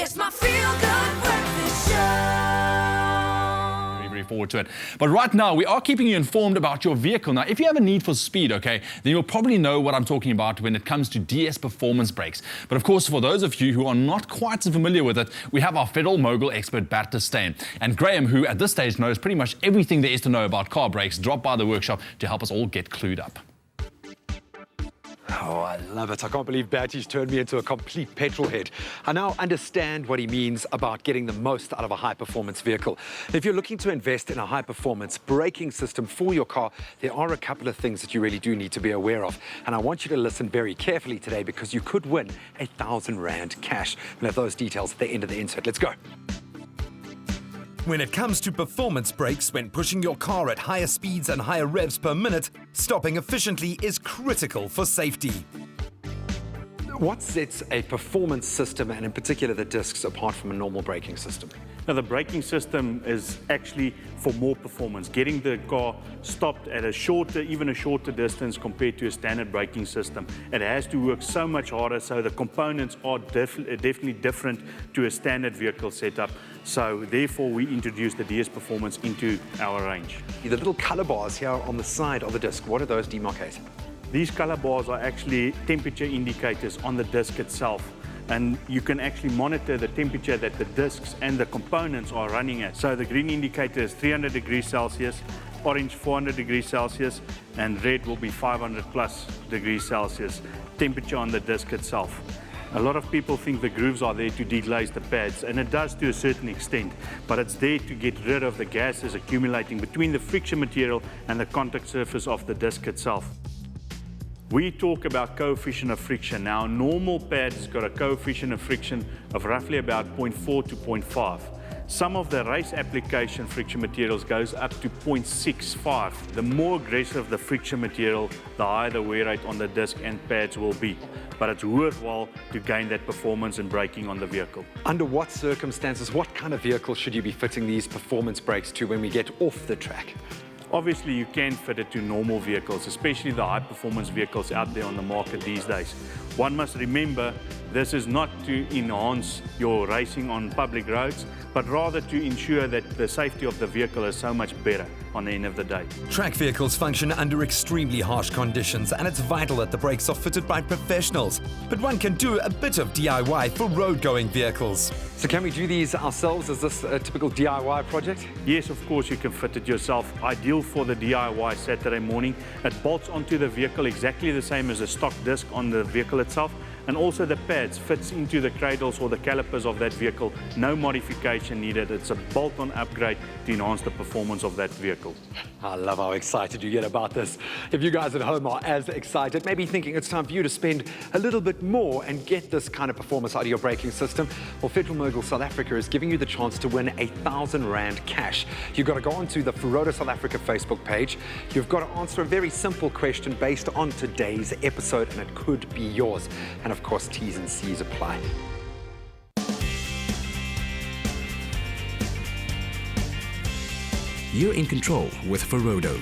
It's my feel-good breakfast show. Very forward to it. But right now, we are keeping you informed about your vehicle. Now, if you have a need for speed, okay, then you'll probably know what I'm talking about when it comes to DS performance brakes. But of course, for those of you who are not quite so familiar with it, we have our Federal Mogul expert, Bertus Steyn. And Graeme, who at this stage knows pretty much everything there is to know about car brakes, dropped by the workshop to help us all get clued up. Oh, I love it. I can't believe Bertie's turned me into a complete petrol head. I now understand what he means about getting the most out of a high-performance vehicle. If you're looking to invest in a high-performance braking system for your car, there are a couple of things that you really do need to be aware of. And I want you to listen very carefully today because you could win R1,000 cash. We'll have those details at the end of the insert. Let's go. When it comes to performance brakes when pushing your car at higher speeds and higher revs per minute, stopping efficiently is critical for safety. What sets a performance system, and in particular the discs, apart from a normal braking system? Now, the braking system is actually for more performance, getting the car stopped at a shorter, even a shorter distance compared to a standard braking system. It has to work so much harder, so the components are definitely different to a standard vehicle setup. So therefore, we introduced the DS Performance into our range. The little color bars here on the side of the disc, what do those demarcate? These color bars are actually temperature indicators on the disc itself. And you can actually monitor the temperature that the discs and the components are running at. So the green indicator is 300 degrees Celsius, orange 400 degrees Celsius, and red will be 500 plus degrees Celsius, temperature on the disc itself. A lot of people think the grooves are there to deglaze the pads, and it does to a certain extent, but it's there to get rid of the gases accumulating between the friction material and the contact surface of the disc itself. We talk about coefficient of friction. Now, a normal pad has got a coefficient of friction of roughly about 0.4 to 0.5. Some of the race application friction materials goes up to 0.65. The more aggressive the friction material, the higher the wear rate on the disc and pads will be. But it's worthwhile to gain that performance and braking on the vehicle. Under what circumstances, what kind of vehicle should you be fitting these performance brakes to when we get off the track? Obviously, you can fit it to normal vehicles, especially the high-performance vehicles out there on the market these days. One must remember, this is not to enhance your racing on public roads, but rather to ensure that the safety of the vehicle is so much better on the end of the day. Track vehicles function under extremely harsh conditions, and it's vital that the brakes are fitted by professionals. But one can do a bit of DIY for road-going vehicles. So can we do these ourselves? Is this a typical DIY project? Yes, of course, you can fit it yourself. Ideal for the DIY Saturday morning. It bolts onto the vehicle exactly the same as a stock disc on the vehicle itself. And also the pads fits into the cradles or the calipers of that vehicle. No modification needed. It's a bolt-on upgrade to enhance the performance of that vehicle. I love how excited you get about this. If you guys at home are as excited, maybe thinking it's time for you to spend a little bit more and get this kind of performance out of your braking system, well, Federal Mogul South Africa is giving you the chance to win R1,000 cash. You've got to go onto the Ferodo South Africa Facebook page. You've got to answer a very simple question based on today's episode, and it could be yours. And of course, T's and C's apply. You're in control with Ferodo.